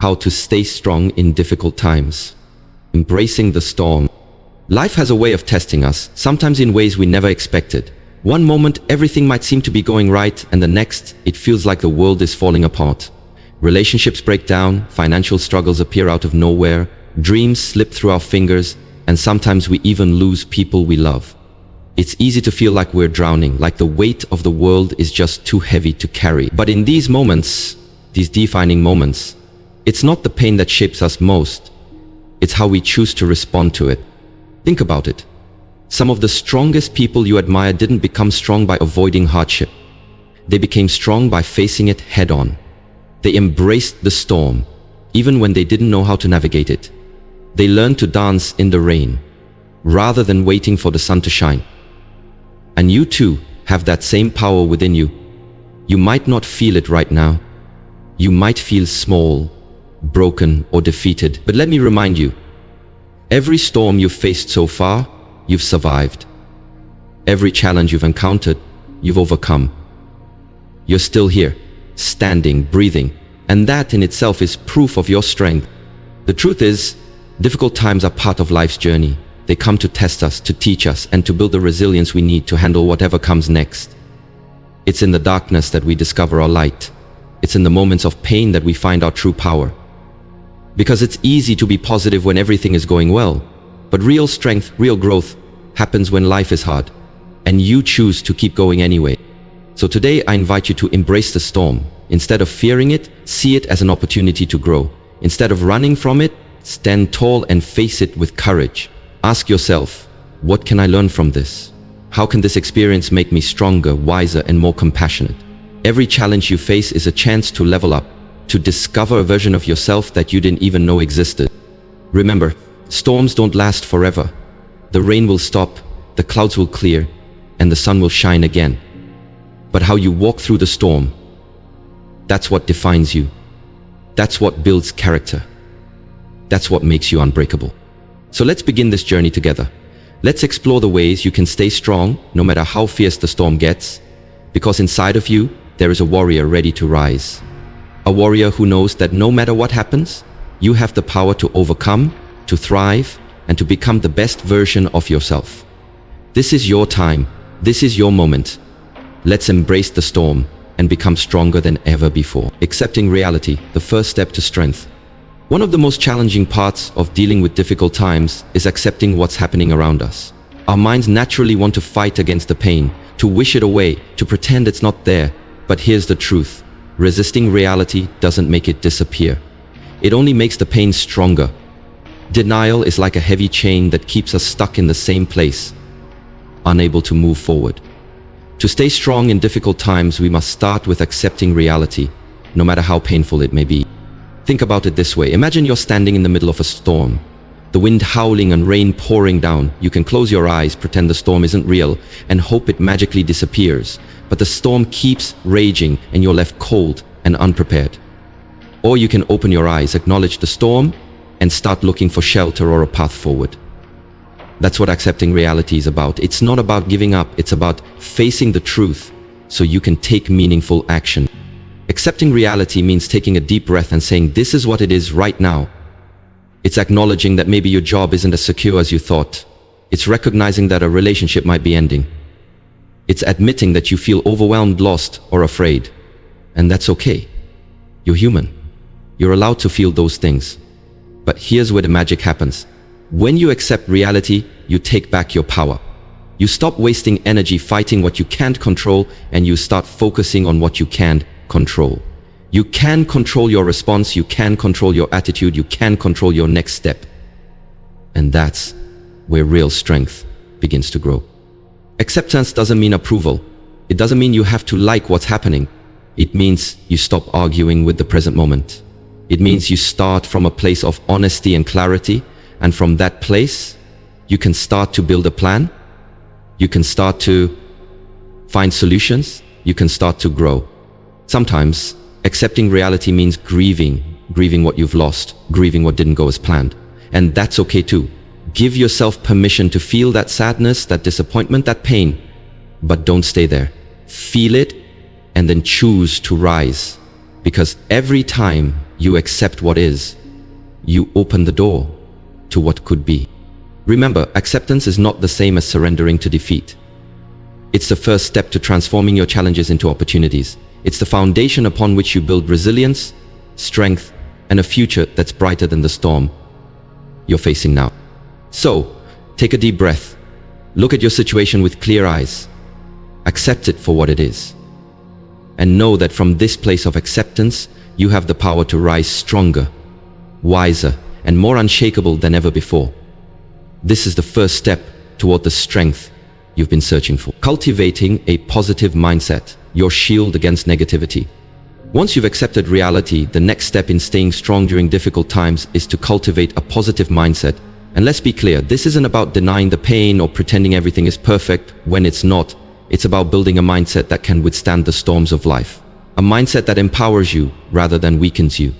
how to stay strong in difficult times. Embracing the storm. Life has a way of testing us, sometimes in ways we never expected. One moment, everything might seem to be going right, and the next, it feels like the world is falling apart. Relationships break down, financial struggles appear out of nowhere, dreams slip through our fingers, and sometimes we even lose people we love. It's easy to feel like we're drowning, like the weight of the world is just too heavy to carry. But in these moments, these defining moments, it's not the pain that shapes us most. It's how we choose to respond to it. Think about it. Some of the strongest people you admire didn't become strong by avoiding hardship. They became strong by facing it head-on. They embraced the storm, even when they didn't know how to navigate it. They learned to dance in the rain, rather than waiting for the sun to shine. And you too have that same power within you. You might not feel it right now. You might feel small, broken, or defeated. But let me remind you, every storm you've faced so far, you've survived. Every challenge you've encountered, you've overcome. You're still here, standing, breathing, and that in itself is proof of your strength. The truth is, difficult times are part of life's journey. They come to test us, to teach us, and to build the resilience we need to handle whatever comes next. It's in the darkness that we discover our light. It's in the moments of pain that we find our true power. Because it's easy to be positive when everything is going well, but real strength, real growth happens when life is hard, and you choose to keep going anyway. So today I invite you to embrace the storm. Instead of fearing it, see it as an opportunity to grow. Instead of running from it, stand tall and face it with courage. Ask yourself, what can I learn from this? How can this experience make me stronger, wiser, and more compassionate? Every challenge you face is a chance to level up, to discover a version of yourself that you didn't even know existed. Remember, storms don't last forever. The rain will stop, the clouds will clear, and the sun will shine again. But how you walk through the storm, that's what defines you. That's what builds character. That's what makes you unbreakable. So let's begin this journey together. Let's explore the ways you can stay strong no matter how fierce the storm gets, because inside of you, there is a warrior ready to rise. A warrior who knows that no matter what happens, you have the power to overcome, to thrive, and to become the best version of yourself. This is your time. This is your moment. Let's embrace the storm and become stronger than ever before. Accepting reality, the first step to strength. One of the most challenging parts of dealing with difficult times is accepting what's happening around us. Our minds naturally want to fight against the pain, to wish it away, to pretend it's not there. But here's the truth. Resisting reality doesn't make it disappear. It only makes the pain stronger. Denial is like a heavy chain that keeps us stuck in the same place, unable to move forward. To stay strong in difficult times, we must start with accepting reality, no matter how painful it may be. Think about it this way. Imagine you're standing in the middle of a storm. The wind howling and rain pouring down. You can close your eyes, pretend the storm isn't real, and hope it magically disappears. But the storm keeps raging and you're left cold and unprepared. Or you can open your eyes, acknowledge the storm, and start looking for shelter or a path forward. That's what accepting reality is about. It's not about giving up, it's about facing the truth so you can take meaningful action. Accepting reality means taking a deep breath and saying, this is what it is right now. It's acknowledging that maybe your job isn't as secure as you thought. It's recognizing that a relationship might be ending. It's admitting that you feel overwhelmed, lost, or afraid. And that's okay. You're human. You're allowed to feel those things. But here's where the magic happens. When you accept reality, you take back your power. You stop wasting energy fighting what you can't control, and you start focusing on what you can control. You can control your response, you can control your attitude, you can control your next step. And that's where real strength begins to grow. Acceptance doesn't mean approval. It doesn't mean you have to like what's happening. It means you stop arguing with the present moment. It means you start from a place of honesty and clarity, and from that place, you can start to build a plan. You can start to find solutions. You can start to grow. Sometimes, accepting reality means grieving what you've lost, grieving what didn't go as planned. And that's okay too. Give yourself permission to feel that sadness, that disappointment, that pain, but don't stay there. Feel it and then choose to rise. Because every time you accept what is. You open the door to what could be. Remember, acceptance is not the same as surrendering to defeat. It's the first step to transforming your challenges into opportunities. It's the foundation upon which you build resilience, strength, and a future that's brighter than the storm you're facing now. So, take a deep breath. Look at your situation with clear eyes. Accept it for what it is. And know that from this place of acceptance, you have the power to rise stronger, wiser, and more unshakable than ever before. This is the first step toward the strength you've been searching for. Cultivating a positive mindset, your shield against negativity. Once you've accepted reality, the next step in staying strong during difficult times is to cultivate a positive mindset. And let's be clear, this isn't about denying the pain or pretending everything is perfect when it's not. It's about building a mindset that can withstand the storms of life. A mindset that empowers you rather than weakens you.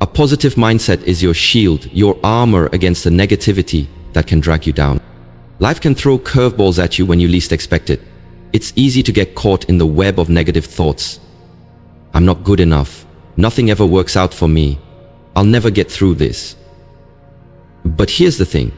A positive mindset is your shield, your armor against the negativity that can drag you down. Life can throw curveballs at you when you least expect it. It's easy to get caught in the web of negative thoughts. I'm not good enough. Nothing ever works out for me. I'll never get through this. But here's the thing.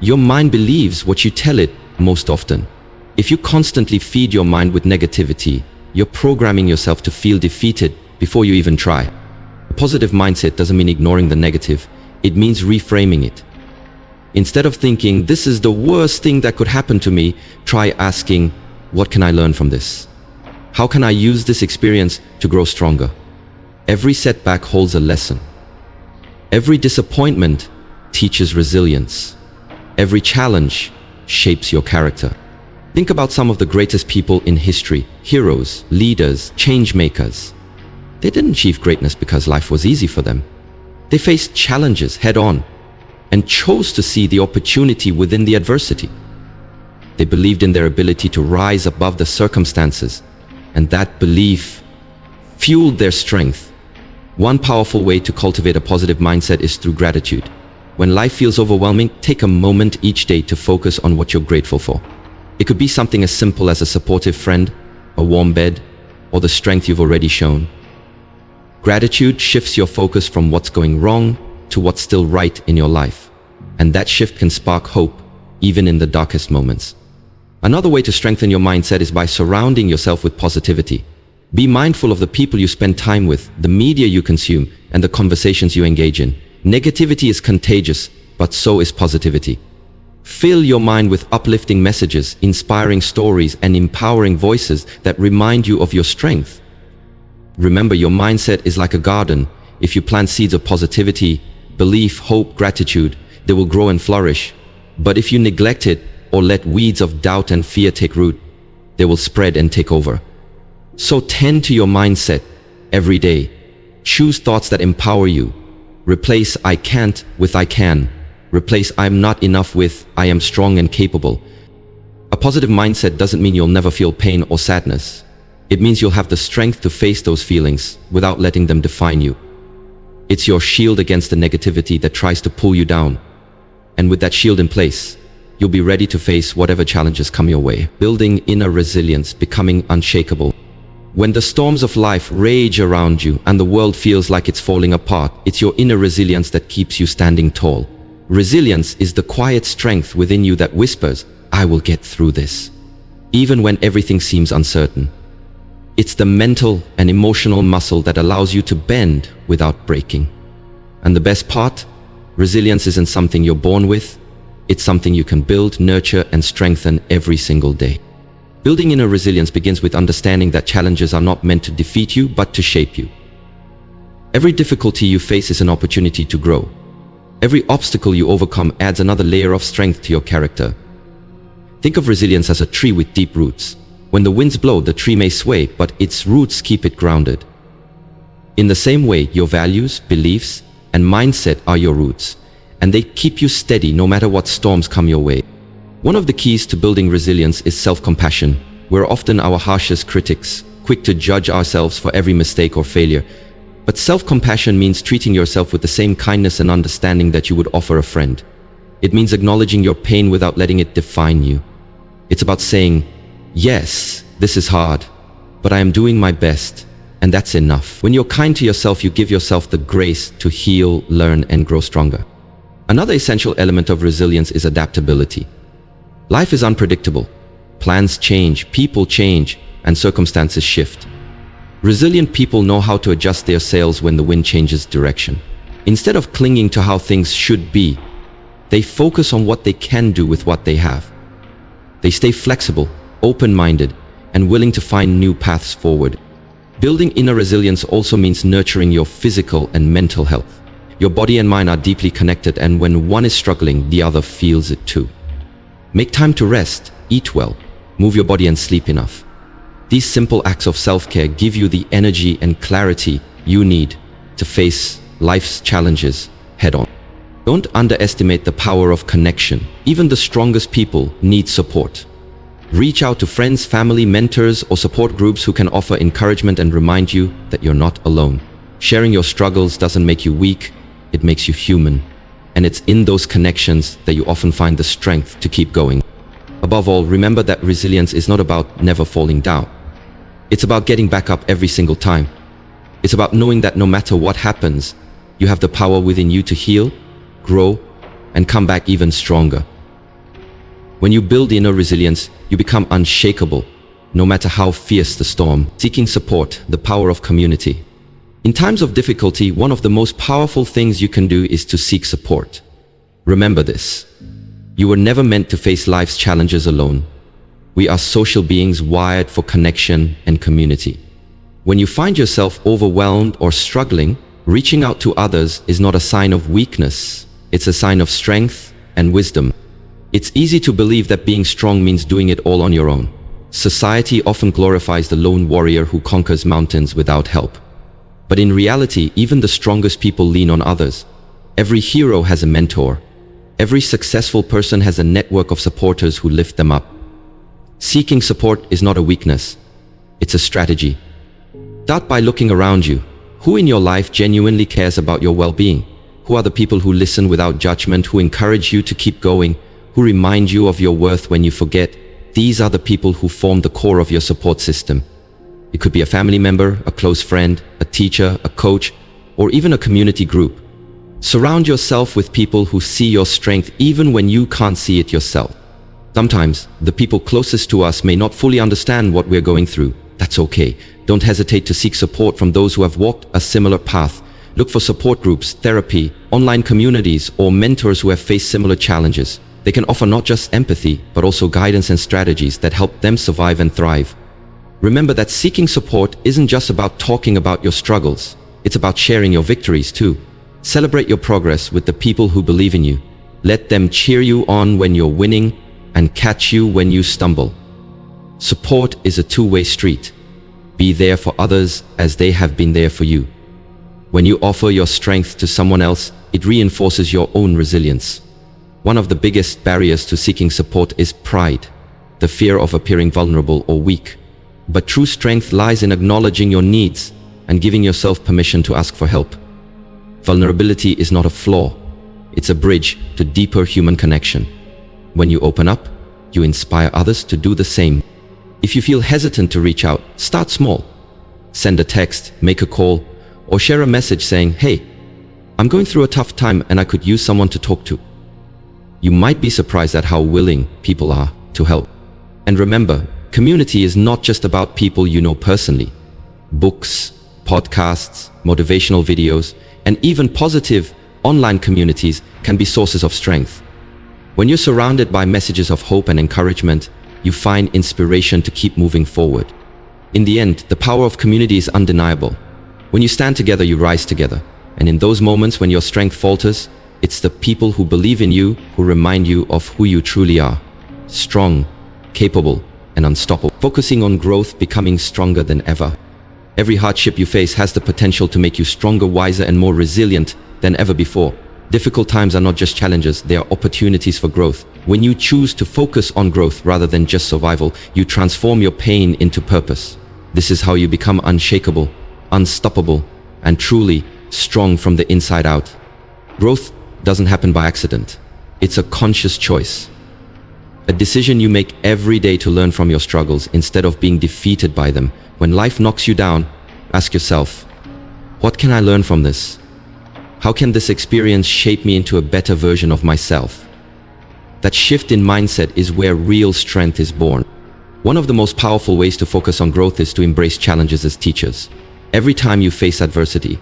Your mind believes what you tell it most often. If you constantly feed your mind with negativity, you're programming yourself to feel defeated before you even try. A positive mindset doesn't mean ignoring the negative. It means reframing it. Instead of thinking, this is the worst thing that could happen to me, try asking, what can I learn from this? How can I use this experience to grow stronger? Every setback holds a lesson. Every disappointment teaches resilience. Every challenge shapes your character. Think about some of the greatest people in history, heroes, leaders, change makers. They didn't achieve greatness because life was easy for them. They faced challenges head on and chose to see the opportunity within the adversity. They believed in their ability to rise above the circumstances, and that belief fueled their strength. One powerful way to cultivate a positive mindset is through gratitude. When life feels overwhelming, take a moment each day to focus on what you're grateful for. It could be something as simple as a supportive friend, a warm bed, or the strength you've already shown. Gratitude shifts your focus from what's going wrong to what's still right in your life. And that shift can spark hope, even in the darkest moments. Another way to strengthen your mindset is by surrounding yourself with positivity. Be mindful of the people you spend time with, the media you consume, and the conversations you engage in. Negativity is contagious, but so is positivity. Fill your mind with uplifting messages, inspiring stories, and empowering voices that remind you of your strength. Remember, your mindset is like a garden. If you plant seeds of positivity, belief, hope, gratitude, they will grow and flourish. But if you neglect it or let weeds of doubt and fear take root, they will spread and take over. So tend to your mindset every day. Choose thoughts that empower you. Replace I can't with I can. Replace I'm not enough with I am strong and capable. A positive mindset doesn't mean you'll never feel pain or sadness. It means you'll have the strength to face those feelings without letting them define you. It's your shield against the negativity that tries to pull you down. And with that shield in place, you'll be ready to face whatever challenges come your way. Building inner resilience, becoming unshakable. When the storms of life rage around you and the world feels like it's falling apart, it's your inner resilience that keeps you standing tall. Resilience is the quiet strength within you that whispers, I will get through this, even when everything seems uncertain. It's the mental and emotional muscle that allows you to bend without breaking. And the best part? Resilience isn't something you're born with. It's something you can build, nurture, and strengthen every single day. Building inner resilience begins with understanding that challenges are not meant to defeat you, but to shape you. Every difficulty you face is an opportunity to grow. Every obstacle you overcome adds another layer of strength to your character. Think of resilience as a tree with deep roots. When the winds blow, the tree may sway, but its roots keep it grounded. In the same way, your values, beliefs, and mindset are your roots, and they keep you steady no matter what storms come your way. One of the keys to building resilience is self-compassion. We're often our harshest critics, quick to judge ourselves for every mistake or failure. But self-compassion means treating yourself with the same kindness and understanding that you would offer a friend. It means acknowledging your pain without letting it define you. It's about saying, yes, this is hard, but I am doing my best, And that's enough. When you're kind to yourself, you give yourself the grace to heal, learn, and grow stronger. Another essential element of resilience is adaptability. Life is unpredictable. Plans change, people change, and circumstances shift. Resilient people know how to adjust their sails when the wind changes direction. Instead of clinging to how things should be, they focus on what they can do with what they have. They stay flexible, open-minded, and willing to find new paths forward. Building inner resilience also means nurturing your physical and mental health. Your body and mind are deeply connected, and when one is struggling, the other feels it too. Make time to rest, eat well, move your body and sleep enough. These simple acts of self-care give you the energy and clarity you need to face life's challenges head-on. Don't underestimate the power of connection. Even the strongest people need support. Reach out to friends, family, mentors, or support groups who can offer encouragement and remind you that you're not alone. Sharing your struggles doesn't make you weak, it makes you human. And it's in those connections that you often find the strength to keep going. Above all, remember that resilience is not about never falling down. It's about getting back up every single time. It's about knowing that no matter what happens, you have the power within you to heal, grow, and come back even stronger. When you build inner resilience, you become unshakable, no matter how fierce the storm. Seeking support, the power of community. In times of difficulty, one of the most powerful things you can do is to seek support. Remember this. You were never meant to face life's challenges alone. We are social beings wired for connection and community. When you find yourself overwhelmed or struggling, reaching out to others is not a sign of weakness. It's a sign of strength and wisdom. It's easy to believe that being strong means doing it all on your own. Society often glorifies the lone warrior who conquers mountains without help. But in reality, even the strongest people lean on others. Every hero has a mentor. Every successful person has a network of supporters who lift them up. Seeking support is not a weakness. It's a strategy. Start by looking around you. Who in your life genuinely cares about your well-being? Who are the people who listen without judgment, who encourage you to keep going, who remind you of your worth when you forget? These are the people who form the core of your support system. It could be a family member, a close friend, a teacher, a coach, or even a community group. Surround yourself with people who see your strength even when you can't see it yourself. Sometimes, the people closest to us may not fully understand what we're going through. That's okay. Don't hesitate to seek support from those who have walked a similar path. Look for support groups, therapy, online communities, or mentors who have faced similar challenges. They can offer not just empathy, but also guidance and strategies that help them survive and thrive. Remember that seeking support isn't just about talking about your struggles. It's about sharing your victories too. Celebrate your progress with the people who believe in you. Let them cheer you on when you're winning and catch you when you stumble. Support is a two-way street. Be there for others as they have been there for you. When you offer your strength to someone else, it reinforces your own resilience. One of the biggest barriers to seeking support is pride, the fear of appearing vulnerable or weak. But true strength lies in acknowledging your needs and giving yourself permission to ask for help. Vulnerability is not a flaw. It's a bridge to deeper human connection. When you open up, you inspire others to do the same. If you feel hesitant to reach out, start small. Send a text, make a call, or share a message saying, "Hey, I'm going through a tough time and I could use someone to talk to." You might be surprised at how willing people are to help. And remember, community is not just about people you know personally. Books, podcasts, motivational videos, and even positive online communities can be sources of strength. When you're surrounded by messages of hope and encouragement, you find inspiration to keep moving forward. In the end, the power of community is undeniable. When you stand together, you rise together. And in those moments when your strength falters, it's the people who believe in you who remind you of who you truly are. Strong, capable, and unstoppable. Focusing on growth, becoming stronger than ever. Every hardship you face has the potential to make you stronger, wiser, and more resilient than ever before. Difficult times are not just challenges, they are opportunities for growth. When you choose to focus on growth rather than just survival, you transform your pain into purpose. This is how you become unshakable, unstoppable, and truly strong from the inside out. Growth doesn't happen by accident. It's a conscious choice. A decision you make every day to learn from your struggles instead of being defeated by them. When life knocks you down, Ask yourself, what can I learn from this? How can this experience shape me into a better version of myself? That shift in mindset is where real strength is born. One of the most powerful ways to focus on growth is to embrace challenges as teachers. Every time you face adversity,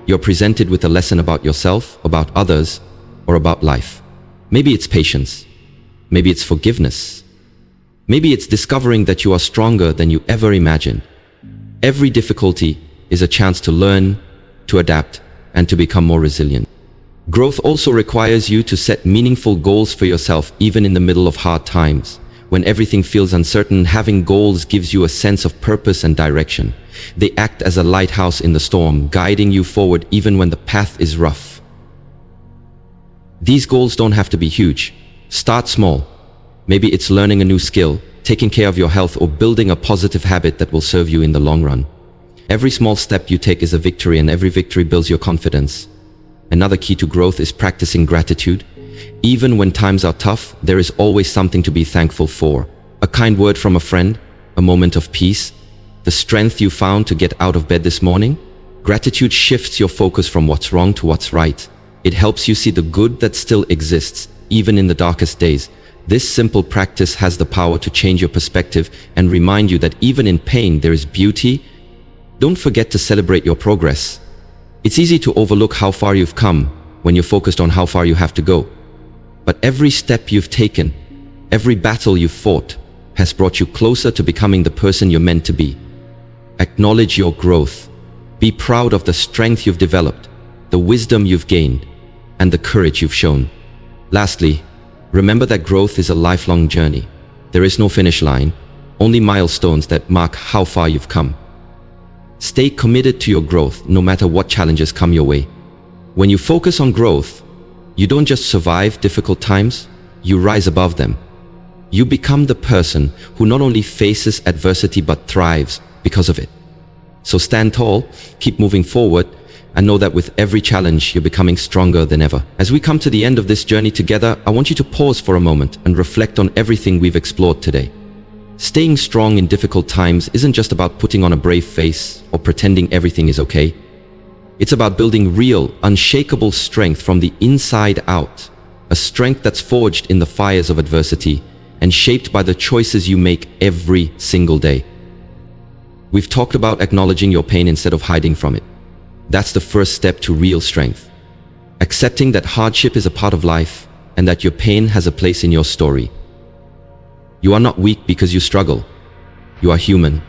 you're presented with a lesson about yourself, about others, or about life. Maybe it's patience. Maybe it's forgiveness. Maybe it's discovering that you are stronger than you ever imagined. Every difficulty is a chance to learn, to adapt, and to become more resilient. Growth also requires you to set meaningful goals for yourself, even in the middle of hard times. When everything feels uncertain, having goals gives you a sense of purpose and direction. They act as a lighthouse in the storm, guiding you forward even when the path is rough. These goals don't have to be huge. Start small. Maybe it's learning a new skill, taking care of your health, or building a positive habit that will serve you in the long run. Every small step you take is a victory, and every victory builds your confidence. Another key to growth is practicing gratitude. Even when times are tough, there is always something to be thankful for. A kind word from a friend, a moment of peace, the strength you found to get out of bed this morning. Gratitude shifts your focus from what's wrong to what's right. It helps you see the good that still exists, even in the darkest days. This simple practice has the power to change your perspective and remind you that even in pain there is beauty. Don't forget to celebrate your progress. It's easy to overlook how far you've come when you're focused on how far you have to go. But every step you've taken, every battle you've fought, has brought you closer to becoming the person you're meant to be. Acknowledge your growth. Be proud of the strength you've developed, the wisdom you've gained, and the courage you've shown. Lastly, remember that growth is a lifelong journey. There is no finish line, only milestones that mark how far you've come. Stay committed to your growth no matter what challenges come your way. When you focus on growth, you don't just survive difficult times, you rise above them. You become the person who not only faces adversity but thrives because of it. So stand tall, keep moving forward, and know that with every challenge you're becoming stronger than ever. As we come to the end of this journey together, I want you to pause for a moment and reflect on everything we've explored today. Staying strong in difficult times isn't just about putting on a brave face or pretending everything is okay. It's about building real, unshakable strength from the inside out, a strength that's forged in the fires of adversity and shaped by the choices you make every single day. We've talked about acknowledging your pain instead of hiding from it. That's the first step to real strength. Accepting that hardship is a part of life and that your pain has a place in your story. You are not weak because you struggle. You are human.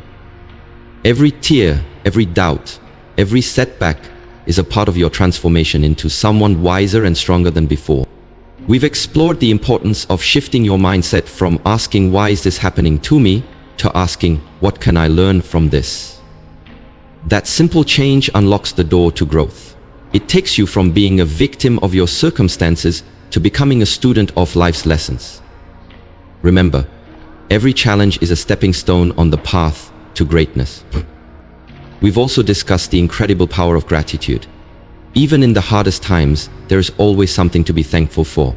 Every tear, every doubt, every setback is a part of your transformation into someone wiser and stronger than before. We've explored the importance of shifting your mindset from asking, "Why is this happening to me?" to asking, "What can I learn from this?" That simple change unlocks the door to growth. It takes you from being a victim of your circumstances to becoming a student of life's lessons. Remember, every challenge is a stepping stone on the path to greatness. We've also discussed the incredible power of gratitude. Even in the hardest times, there is always something to be thankful for.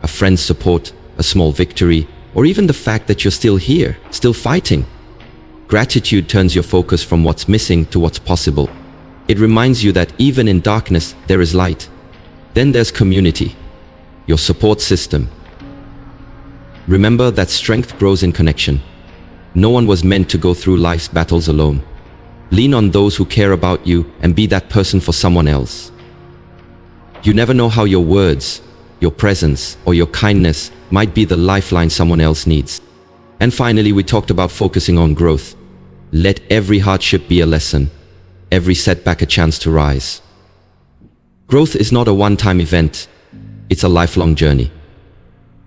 A friend's support, a small victory, or even the fact that you're still here, still fighting. Gratitude turns your focus from what's missing to what's possible. It reminds you that even in darkness, there is light. Then there's community, your support system. Remember that strength grows in connection. No one was meant to go through life's battles alone. Lean on those who care about you and be that person for someone else. You never know how your words, your presence, or your kindness might be the lifeline someone else needs. And finally, we talked about focusing on growth. Let every hardship be a lesson, every setback a chance to rise. Growth is not a one-time event, it's a lifelong journey.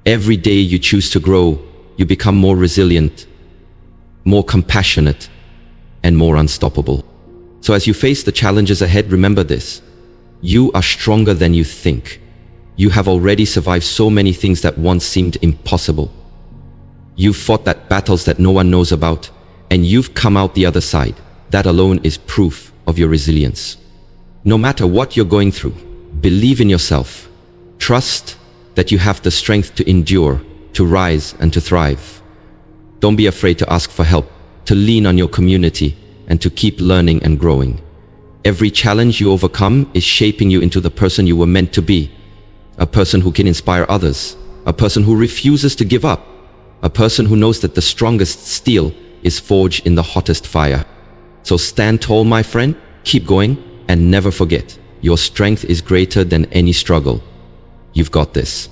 Every day you choose to grow, you become more resilient, more compassionate, and more unstoppable. So as you face the challenges ahead, remember this: you are stronger than you think. You have already survived so many things that once seemed impossible. You've fought that battles that no one knows about, and you've come out the other side. That alone is proof of your resilience. No matter what you're going through, believe in yourself. Trust that you have the strength to endure, to rise, and to thrive. Don't be afraid to ask for help, to lean on your community, and to keep learning and growing. Every challenge you overcome is shaping you into the person you were meant to be. A person who can inspire others, a person who refuses to give up, a person who knows that the strongest steel is forged in the hottest fire. So stand tall, my friend, keep going, and never forget, your strength is greater than any struggle. You've got this.